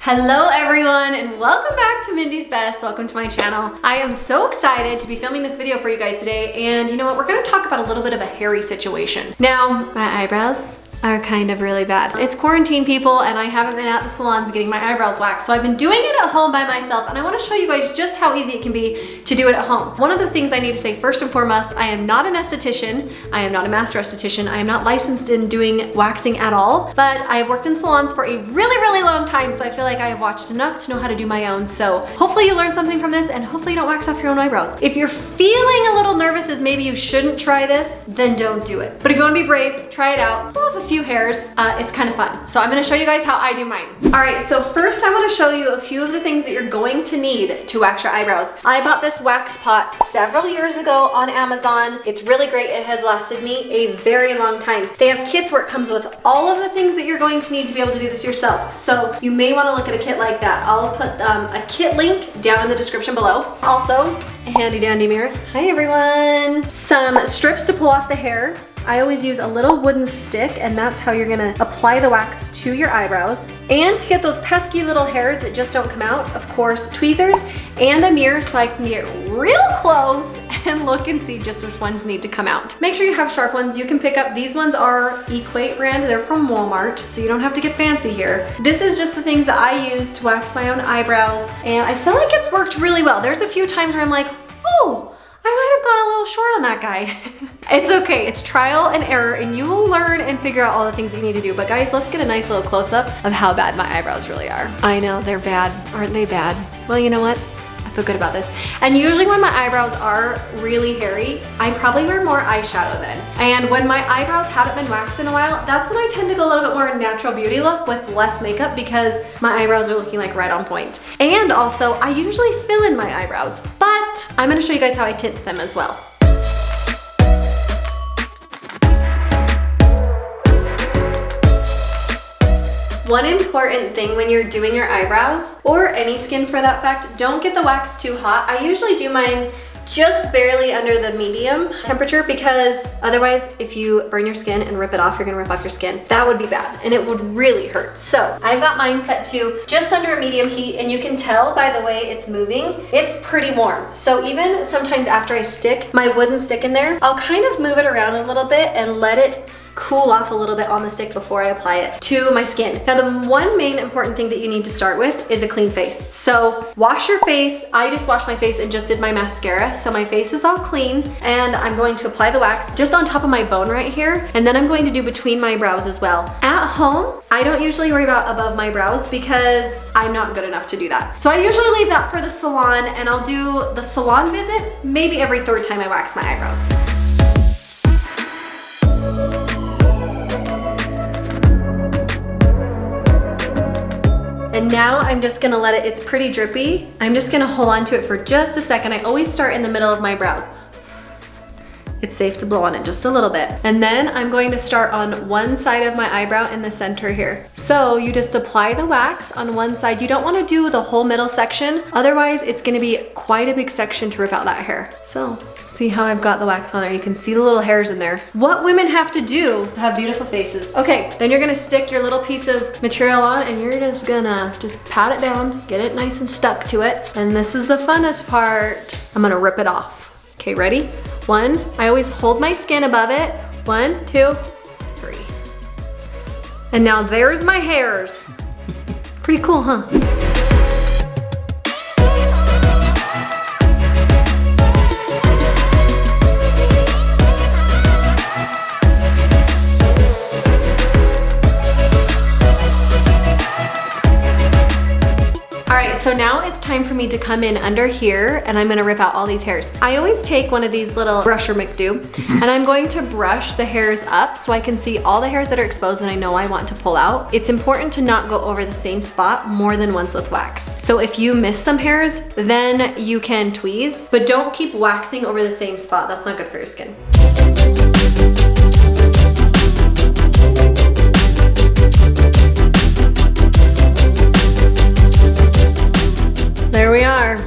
Hello everyone and welcome back to Mindys Best. Welcome to my channel. I am so excited to be filming this video for you guys today, and you know what, we're going to talk about a little bit of a hairy situation. Now, my eyebrows are kind of really bad. It's quarantine, people, and I haven't been at the salons getting my eyebrows waxed, so I've been doing it at home by myself, and I want to show you guys just how easy it can be to do it at home. One of the things I need to say first and foremost, I am not an esthetician, I am not a master esthetician, I am not licensed in doing waxing at all, but I have worked in salons for a really long time, so I feel like I have watched enough to know how to do my own. So hopefully you learned something from this, and hopefully you don't wax off your own eyebrows. If you're feeling a little nervous as maybe you shouldn't try this, then don't do it. But if you want to be brave, try it out. Pull off a few hairs. It's kind of fun. So I'm going to show you guys how I do mine. All right, so first I want to show you a few of the things that you're going to need to wax your eyebrows. I bought this wax pot several years ago on Amazon. It's really great. It has lasted me a very long time. They have kits where it comes with all of the things that you're going to need to be able to do this yourself. So you may want to look at a kit like that. I'll put a kit link down in the description below. Also, a handy dandy mirror. Hi everyone. Some strips to pull off the hair. I always use a little wooden stick, and that's how you're gonna apply the wax to your eyebrows. And to get those pesky little hairs that just don't come out, of course, tweezers and a mirror so I can get real close and look and see just which ones need to come out. Make sure you have sharp ones. You can pick up, these ones are Equate brand. They're from Walmart, so you don't have to get fancy here. This is just the things that I use to wax my own eyebrows, and I feel like it's worked really well. There's a few times where I'm like, oh, I might have gone a little short on that guy. It's okay, it's trial and error, and you will learn and figure out all the things that you need to do. But guys, let's get a nice little close-up of how bad my eyebrows really are. I know, they're bad. Aren't they bad? Well, you know what? I feel good about this. And usually when my eyebrows are really hairy, I probably wear more eyeshadow then. And when my eyebrows haven't been waxed in a while, that's when I tend to go a little bit more natural beauty look with less makeup, because my eyebrows are looking like right on point. And also, I usually fill in my eyebrows, but I'm gonna show you guys how I tint them as well. One important thing when you're doing your eyebrows, or any skin for that fact, don't get the wax too hot. I usually do mine just barely under the medium temperature, because otherwise if you burn your skin and rip it off, you're gonna rip off your skin. That would be bad and it would really hurt. So I've got mine set to just under a medium heat, and you can tell by the way it's moving, it's pretty warm. So even sometimes after I stick my wooden stick in there, I'll kind of move it around a little bit and let it cool off a little bit on the stick before I apply it to my skin. Now the one main important thing that you need to start with is a clean face. So wash your face. I just washed my face and just did my mascara. So my face is all clean, and I'm going to apply the wax just on top of my bone right here, and then I'm going to do between my brows as well. At home, I don't usually worry about above my brows because I'm not good enough to do that. So I usually leave that for the salon, and I'll do the salon visit maybe every third time I wax my eyebrows. And now I'm just gonna let it, it's pretty drippy. I'm just gonna hold on to it for just a second. I always start in the middle of my brows. It's safe to blow on it just a little bit. And then I'm going to start on one side of my eyebrow in the center here. So you just apply the wax on one side. You don't wanna do the whole middle section. Otherwise, it's gonna be quite a big section to rip out that hair. So see how I've got the wax on there? You can see the little hairs in there. What women have to do to have beautiful faces. Okay, then you're gonna stick your little piece of material on, and you're just gonna pat it down, get it nice and stuck to it. And this is the funnest part. I'm gonna rip it off. Okay, ready? One, I always hold my skin above it. 1, 2, 3. And now there's my hairs. Pretty cool, huh? So now it's time for me to come in under here, and I'm gonna rip out all these hairs. I always take one of these little brusher McDo, and I'm going to brush the hairs up so I can see all the hairs that are exposed and I know I want to pull out. It's important to not go over the same spot more than once with wax. So if you miss some hairs, then you can tweeze, but don't keep waxing over the same spot. That's not good for your skin. There we are.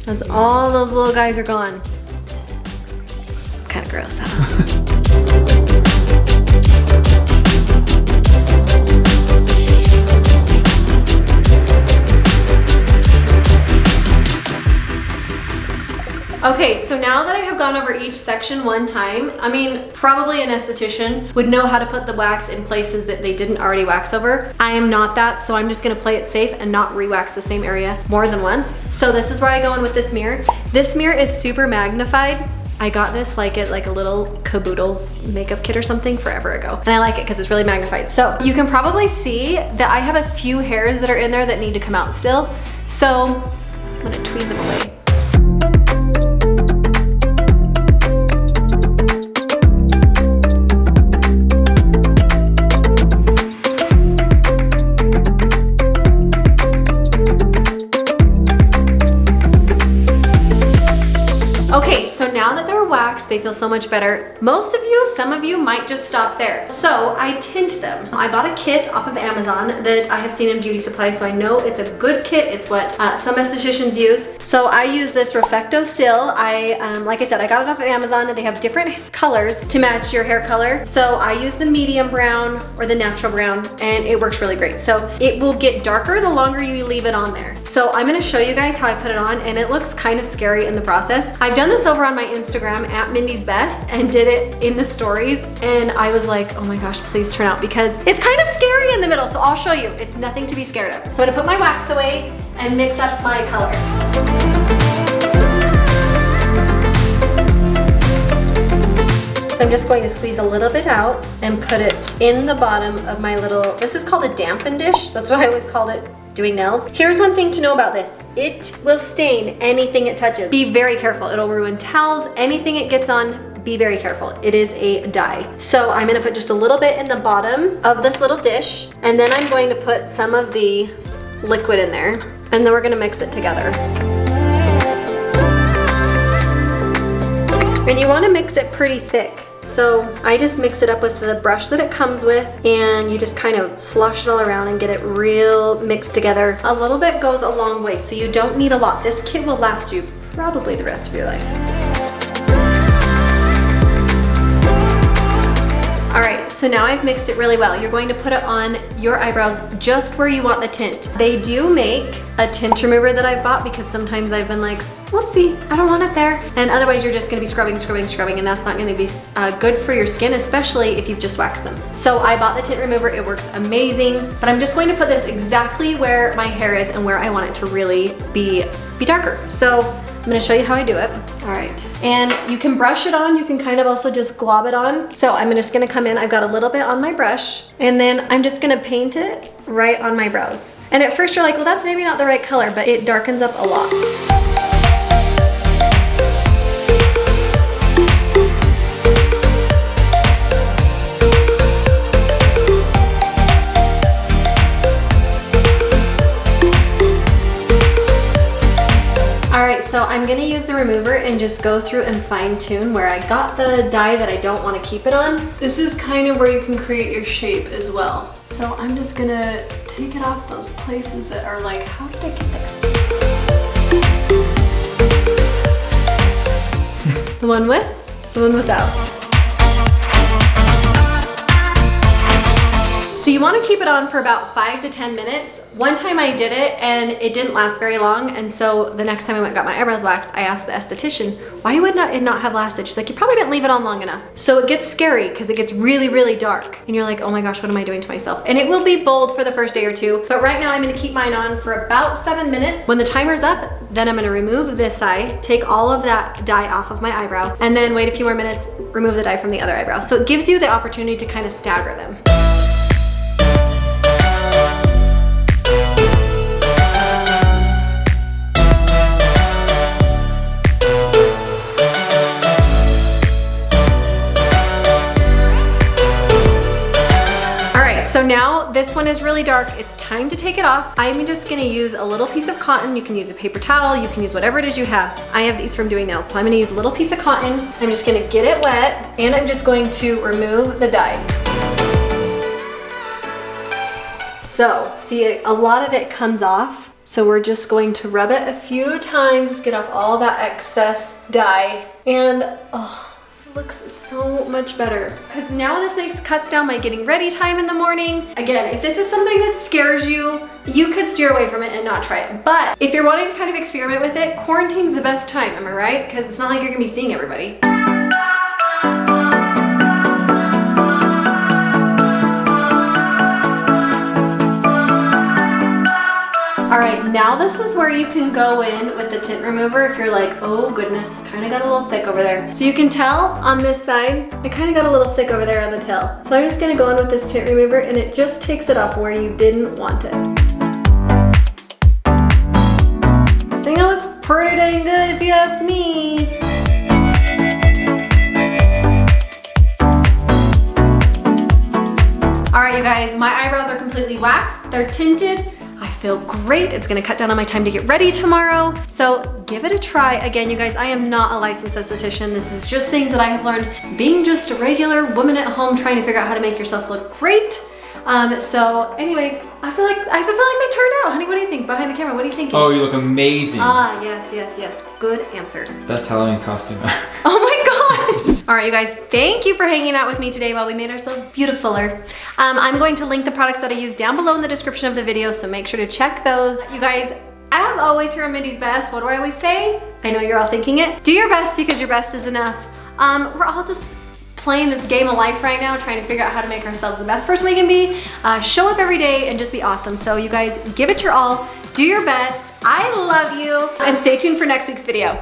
That's all those little guys are gone. Kind of gross, huh? Okay, so now that I have gone over each section one time, I mean, probably an esthetician would know how to put the wax in places that they didn't already wax over. I am not that, so I'm just gonna play it safe and not re-wax the same area more than once. So this is where I go in with this mirror. This mirror is super magnified. I got this like at like a little Caboodles makeup kit or something forever ago. And I like it because it's really magnified. So you can probably see that I have a few hairs that are in there that need to come out still. So I'm gonna tweeze them away. Okay, so now that they're waxed, they feel so much better. Most of you, some of you might just stop there. So I tint them. I bought a kit off of Amazon that I have seen in beauty supply, so I know it's a good kit. It's what some estheticians use. So I use this Reflecto Sil. Like I said, I got it off of Amazon, and they have different colors to match your hair color. So I use the medium brown or the natural brown, and it works really great. So it will get darker the longer you leave it on there. So I'm gonna show you guys how I put it on, and it looks kind of scary in the process. I've done this over on my Instagram at Mindys Best and did it in the stories, and I was like, oh my gosh, please turn out, because it's kind of scary in the middle. So I'll show you. It's nothing to be scared of. So I'm gonna put my wax away and mix up my color. So I'm just going to squeeze a little bit out and put it in the bottom of my little, this is called a dampen dish. That's what I always called it doing nails. Here's one thing to know about this. It will stain anything it touches. Be very careful. It'll ruin towels, anything it gets on. Be very careful. It is a dye. So I'm gonna put just a little bit in the bottom of this little dish, and then I'm going to put some of the liquid in there, and then we're gonna mix it together. And you wanna mix it pretty thick. So I just mix it up with the brush that it comes with, and you just kind of slosh it all around and get it real mixed together. A little bit goes a long way, so you don't need a lot. This kit will last you probably the rest of your life. All right, so now I've mixed it really well. You're going to put it on your eyebrows just where you want the tint. They do make a tint remover that I've bought, because sometimes I've been like, whoopsie, I don't want it there. And otherwise you're just gonna be scrubbing, and that's not gonna be good for your skin, especially if you've just waxed them. So I bought the tint remover, it works amazing, but I'm just going to put this exactly where my hair is and where I want it to really be darker. So I'm gonna show you how I do it. All right, and you can brush it on, you can kind of also just glob it on. So I'm just gonna come in, I've got a little bit on my brush, and then I'm just gonna paint it right on my brows. And at first you're like, well, that's maybe not the right color, but it darkens up a lot. So I'm gonna use the remover and just go through and fine tune where I got the dye that I don't wanna keep it on. This is kind of where you can create your shape as well. So I'm just gonna take it off those places that are like, how did I get there? The one with, the one without. So you want to keep it on for about 5 to 10 minutes. One time I did it and it didn't last very long, and so the next time I went and got my eyebrows waxed, I asked the esthetician, why would it not have lasted? She's like, you probably didn't leave it on long enough. So it gets scary because it gets really, really dark. And you're like, oh my gosh, what am I doing to myself? And it will be bold for the first day or two, but right now I'm gonna keep mine on for about 7 minutes. When the timer's up, then I'm gonna remove this eye, take all of that dye off of my eyebrow, and then wait a few more minutes, remove the dye from the other eyebrow. So it gives you the opportunity to kind of stagger them. So now this one is really dark. It's time to take it off. I'm just gonna use a little piece of cotton. You can use a paper towel. You can use whatever it is you have. I have these from doing nails. So I'm gonna use a little piece of cotton. I'm just gonna get it wet, and I'm just going to remove the dye. So see, a lot of it comes off. So we're just going to rub it a few times, get off all that excess dye. And oh, looks so much better. Because now this cuts down my getting ready time in the morning. Again, if this is something that scares you, you could steer away from it and not try it. But if you're wanting to kind of experiment with it, quarantine's the best time, am I right? Because it's not like you're gonna be seeing everybody. All right, now this is where you can go in with the tint remover if you're like, oh goodness, kind of got a little thick over there. So you can tell on this side, it kind of got a little thick over there on the tail. So I'm just gonna go in with this tint remover and it just takes it off where you didn't want it. I think it looks pretty dang good if you ask me. All right, you guys, my eyebrows are completely waxed. They're tinted. I feel great. It's gonna cut down on my time to get ready tomorrow. So give it a try. Again, you guys, I am not a licensed esthetician. This is just things that I have learned being just a regular woman at home trying to figure out how to make yourself look great. So anyways, I feel like they turned out. Honey, what do you think? Behind the camera, what are you thinking? Oh, you look amazing. Ah, yes. Good answer. Best Halloween costume ever. Oh my gosh. All right, you guys, thank you for hanging out with me today while we made ourselves beautifuler. I'm going to link the products that I use down below in the description of the video, so make sure to check those. You guys, as always here on Mindys Best, what do I always say? I know you're all thinking it. Do your best because your best is enough. We're all just playing this game of life right now, trying to figure out how to make ourselves the best person we can be, show up every day and just be awesome. So you guys, give it your all, do your best. I love you, and stay tuned for next week's video.